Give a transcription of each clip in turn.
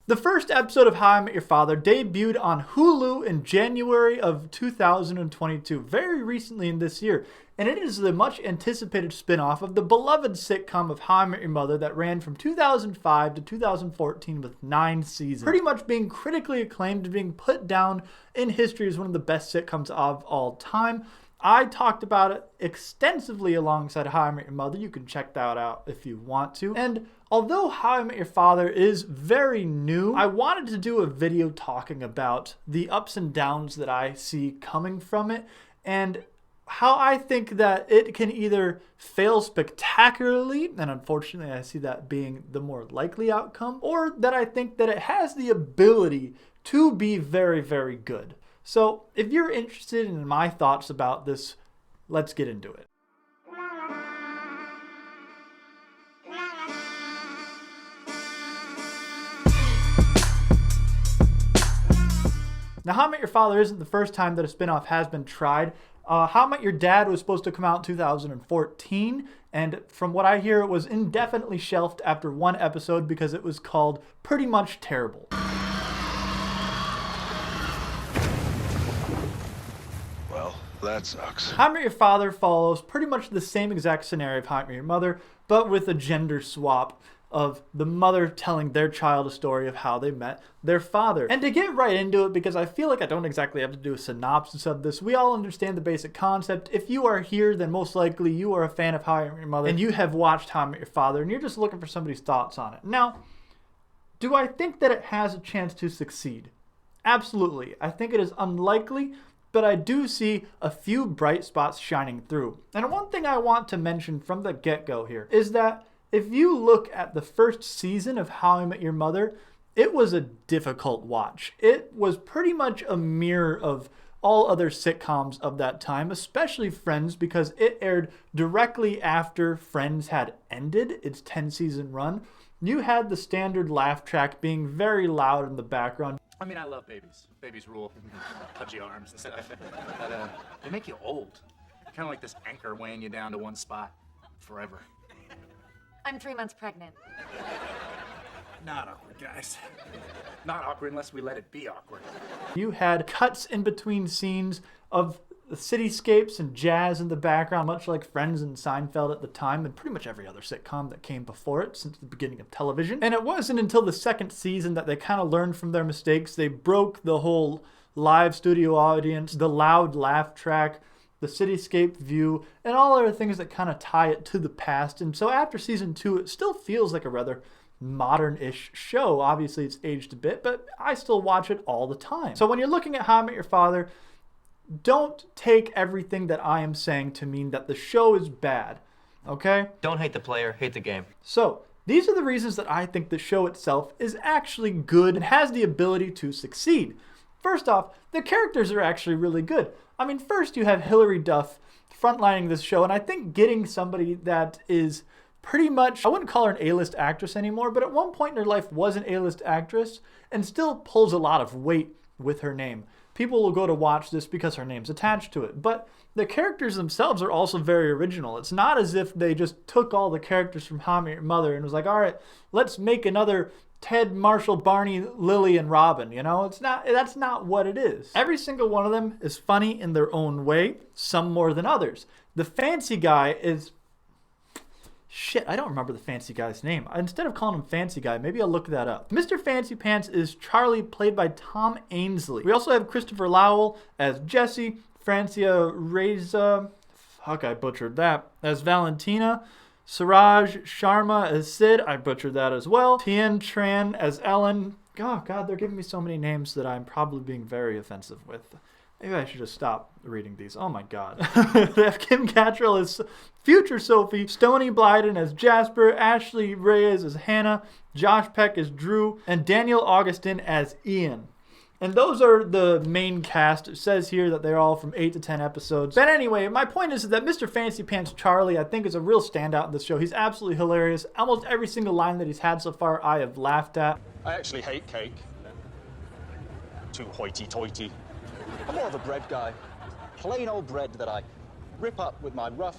The first episode of How I Met Your Father debuted on Hulu in January of 2022, very recently in this year, and it is the much anticipated spin-off of the beloved sitcom of How I Met Your Mother that ran from 2005 to 2014 with 9 seasons, pretty much being critically acclaimed and being put down in history as one of the best sitcoms of all time. I talked about it extensively alongside How I Met Your Mother. You can check that out if you want to. And although How I Met Your Father is very new, I wanted to do a video talking about the ups and downs that I see coming from it and how I think that it can either fail spectacularly, and unfortunately I see that being the more likely outcome, or that I think that it has the ability to be very, very good. So if you're interested in my thoughts about this, let's get into it. Now, How I Met Your Father isn't the first time that a spinoff has been tried. How I Met Your Dad was supposed to come out in 2014, and from what I hear, it was indefinitely shelved after 1 episode because it was called pretty much terrible. That sucks. How I Met Your Father follows pretty much the same exact scenario of How I Met Your Mother, but with a gender swap of the mother telling their child a story of how they met their father. And to get right into it, because I feel like I don't exactly have to do a synopsis of this, we all understand the basic concept. If you are here, then most likely you are a fan of How I Met Your Mother, and you have watched How I Met Your Father, and you're just looking for somebody's thoughts on it. Now, do I think that it has a chance to succeed? Absolutely. I think it is unlikely, but I do see a few bright spots shining through. And one thing I want to mention from the get-go here is that if you look at the first season of How I Met Your Mother, it was a difficult watch. It was pretty much a mirror of all other sitcoms of that time, especially Friends, because it aired directly after Friends had ended its 10-season run. You had the standard laugh track being very loud in the background. I mean, I love babies. Babies rule. Touchy arms and stuff. But they make you old. Kind of like this anchor weighing you down to one spot forever. I'm 3 months pregnant. Not awkward, guys. Not awkward unless we let it be awkward. You had cuts in between scenes of the cityscapes and jazz in the background, much like Friends and Seinfeld at the time, and pretty much every other sitcom that came before it since the beginning of television. And it wasn't until the second season that they kind of learned from their mistakes. They broke the whole live studio audience, the loud laugh track, the cityscape view, and all other things that kind of tie it to the past. And so after season 2, it still feels like a rather modern-ish show. Obviously, it's aged a bit, but I still watch it all the time. So when you're looking at How I Met Your Father, don't take everything that I am saying to mean that the show is bad, okay? Don't hate the player, hate the game. So, these are the reasons that I think the show itself is actually good and has the ability to succeed. First off, the characters are actually really good. I mean, first you have Hilary Duff frontlining this show, and I think getting somebody that is pretty much, I wouldn't call her an A-list actress anymore, but at one point in her life was an A-list actress and still pulls a lot of weight with her name. People will go to watch this because her name's attached to it. But the characters themselves are also very original. It's not as if they just took all the characters from How I Met Your Mother and was like, all right, let's make another Ted, Marshall, Barney, Lily, and Robin. You know, that's not what it is. Every single one of them is funny in their own way, some more than others. The fancy guy is... Shit, I don't remember the fancy guy's name. Instead of calling him Fancy Guy, maybe I'll look that up. Mr. Fancy Pants is Charlie, played by Tom Ainsley. We also have Christopher Lowell as Jesse, Francia Reza, fuck, I butchered that, as Valentina, Suraj Sharma as Sid, I butchered that as well, Tien Tran as Ellen. Oh God, they're giving me so many names that I'm probably being very offensive with. Maybe I should just stop reading these. Oh my God. They have Kim Cattrall as future Sophie, Stoney Blyden as Jasper, Ashley Reyes as Hannah, Josh Peck as Drew, and Daniel Augustin as Ian. And those are the main cast. It says here that they're all from 8 to 10 episodes. But anyway, my point is that Mr. Fancy Pants Charlie, I think, is a real standout in this show. He's absolutely hilarious. Almost every single line that he's had so far, I have laughed at. I actually hate cake. Too hoity-toity. I'm more of a bread guy. Plain old bread that I rip up with my rough,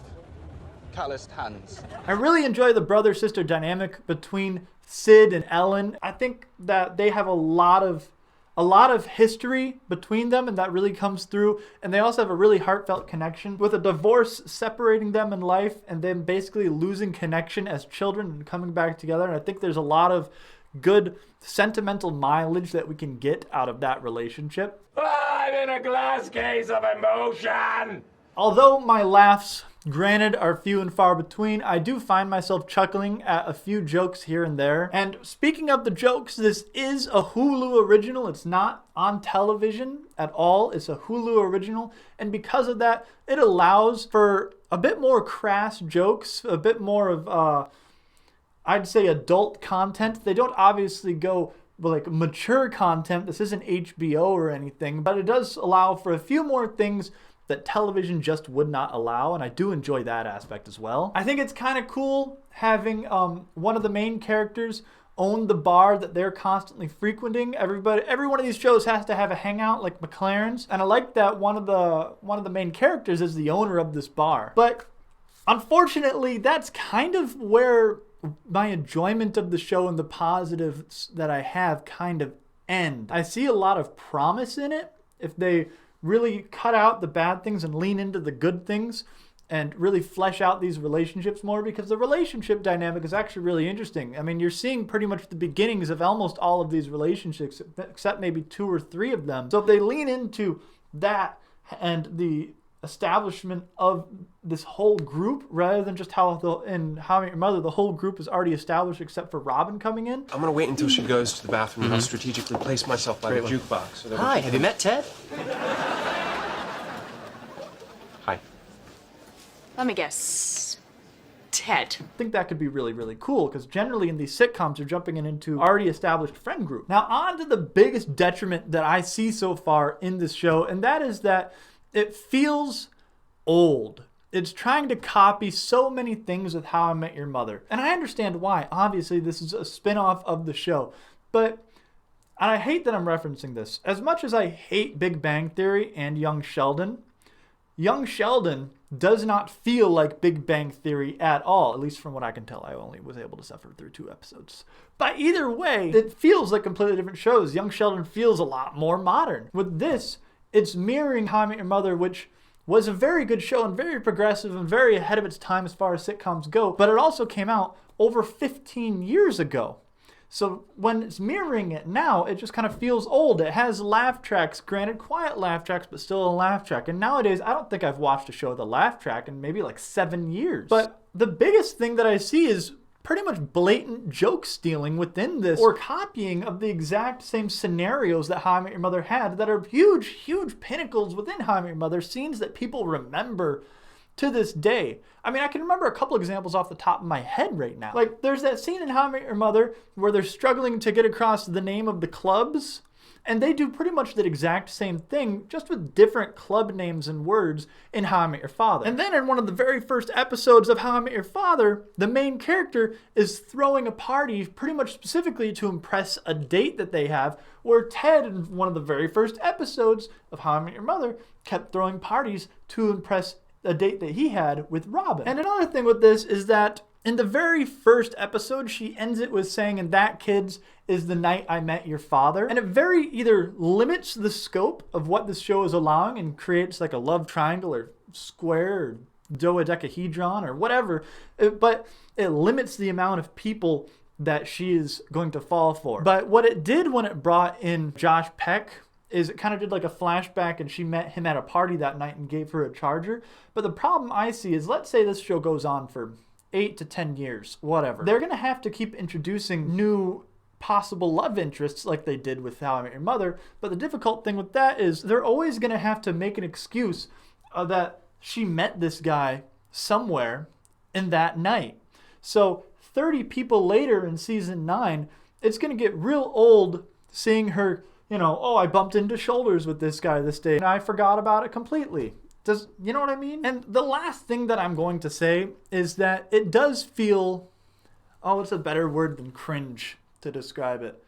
calloused hands. I really enjoy the brother-sister dynamic between Sid and Ellen. I think that they have a lot of history between them, and that really comes through. And they also have a really heartfelt connection with a divorce separating them in life and then basically losing connection as children and coming back together. And I think there's a lot of good sentimental mileage that we can get out of that relationship. I'm in a glass case of emotion! Although my laughs, granted, are few and far between, I do find myself chuckling at a few jokes here and there. And speaking of the jokes, this is a Hulu original. It's not on television at all. It's a Hulu original. And because of that, it allows for a bit more crass jokes, a bit more of, I'd say, adult content. They don't obviously go like mature content. This isn't HBO or anything, but it does allow for a few more things that television just would not allow, and I do enjoy that aspect as well. I think it's kind of cool having one of the main characters own the bar that they're constantly frequenting. Every one of these shows has to have a hangout like McLaren's, and I like that one of the main characters is the owner of this bar. But unfortunately, that's kind of where my enjoyment of the show and the positives that I have kind of end. I see a lot of promise in it if they really cut out the bad things and lean into the good things and really flesh out these relationships more, because the relationship dynamic is actually really interesting. I mean, you're seeing pretty much the beginnings of almost all of these relationships, except maybe 2 or 3 of them. So if they lean into that and the establishment of this whole group, rather than just how in How I Met Your Mother, the whole group is already established except for Robin coming in. I'm gonna wait until she goes to the bathroom and I'll strategically place myself by the jukebox. So Hi, have you met Ted? Hi. Let me guess. Ted. I think that could be really, really cool, because generally in these sitcoms, you're jumping into already established friend group. Now, on to the biggest detriment that I see so far in this show, and that is that it feels old. It's trying to copy so many things with How I Met Your Mother. And I understand why. Obviously, this is a spin-off of the show. And I hate that I'm referencing this. As much as I hate Big Bang Theory and Young Sheldon does not feel like Big Bang Theory at all, at least from what I can tell. I only was able to suffer through 2 episodes. But either way, it feels like completely different shows. Young Sheldon feels a lot more modern. With this, it's mirroring How I Met Your Mother, which was a very good show and very progressive and very ahead of its time as far as sitcoms go, but it also came out over 15 years ago. So when it's mirroring it now, it just kind of feels old. It has laugh tracks, granted quiet laugh tracks, but still a laugh track. And nowadays, I don't think I've watched a show with a laugh track in maybe like 7 years. But the biggest thing that I see is pretty much blatant joke stealing within this, or copying of the exact same scenarios that How I Met Your Mother had, that are huge, huge pinnacles within How I Met Your Mother, scenes that people remember to this day. I mean, I can remember a couple examples off the top of my head right now. Like, there's that scene in How I Met Your Mother where they're struggling to get across the name of the clubs, and they do pretty much the exact same thing, just with different club names and words in How I Met Your Father. And then in one of the very first episodes of How I Met Your Father, the main character is throwing a party pretty much specifically to impress a date that they have, where Ted, in one of the very first episodes of How I Met Your Mother, kept throwing parties to impress a date that he had with Robin. And another thing with this is that in the very first episode, she ends it with saying, "And that, kids, is the night I met your father." And it very either limits the scope of what this show is allowing and creates like a love triangle or square or dodecahedron or whatever, but it limits the amount of people that she is going to fall for. But what it did when it brought in Josh Peck is it kind of did like a flashback, and she met him at a party that night and gave her a charger. But the problem I see is, let's say this show goes on for 8 to 10 years, whatever. They're going to have to keep introducing new possible love interests like they did with How I Met Your Mother. But the difficult thing with that is they're always going to have to make an excuse that she met this guy somewhere in that night. So 30 people later in season 9, it's going to get real old seeing her, oh, I bumped into shoulders with this guy this day and I forgot about it completely. You know what I mean? And the last thing that I'm going to say is that it does feel, what's a better word than cringe to describe it?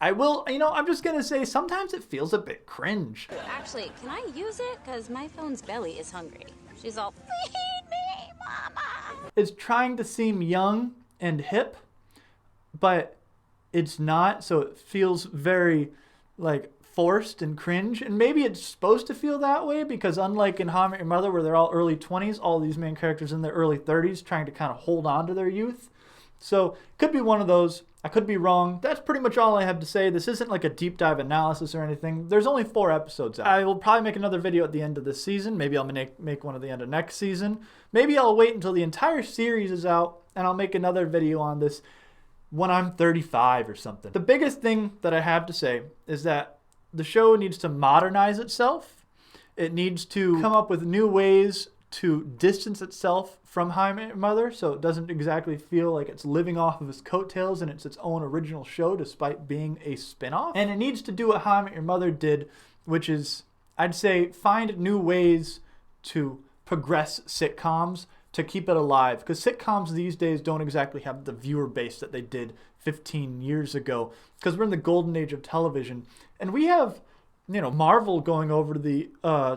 I'm just going to say sometimes it feels a bit cringe. Actually, can I use it? Because my phone's belly is hungry. She's all, feed me, mama. It's trying to seem young and hip, but it's not, so it feels very like forced and cringe. And maybe it's supposed to feel that way because unlike in How I Met Your Mother where they're all early 20s, all these main characters in their early 30s trying to kind of hold on to their youth. So could be one of those. I could be wrong. That's pretty much all I have to say. This isn't like a deep dive analysis or anything. There's only 4 episodes out. I will probably make another video at the end of this season. Maybe I'll make one at the end of next season. Maybe I'll wait until the entire series is out and I'll make another video on this when I'm 35 or something. The biggest thing that I have to say is that the show needs to modernize itself. It needs to come up with new ways to distance itself from How I Met Your Mother so it doesn't exactly feel like it's living off of its coattails and it's its own original show despite being a spinoff. And it needs to do what How I Met Your Mother did, which is, I'd say, find new ways to progress sitcoms to keep it alive, because sitcoms these days don't exactly have the viewer base that they did 15 years ago, because we're in the golden age of television, and we have, you know, Marvel going over to the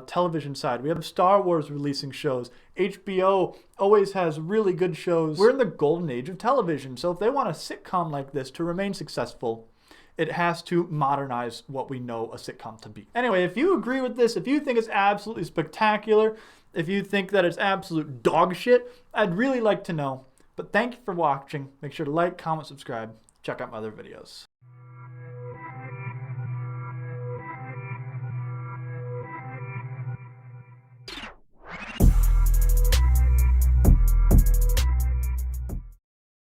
television side. We have Star Wars releasing shows. HBO always has really good shows. We're in the golden age of television, so if they want a sitcom like this to remain successful, it has to modernize what we know a sitcom to be. Anyway, if you agree with this, if you think it's absolutely spectacular, if you think that it's absolute dog shit, I'd really like to know. But thank you for watching. Make sure to like, comment, subscribe. Check out my other videos.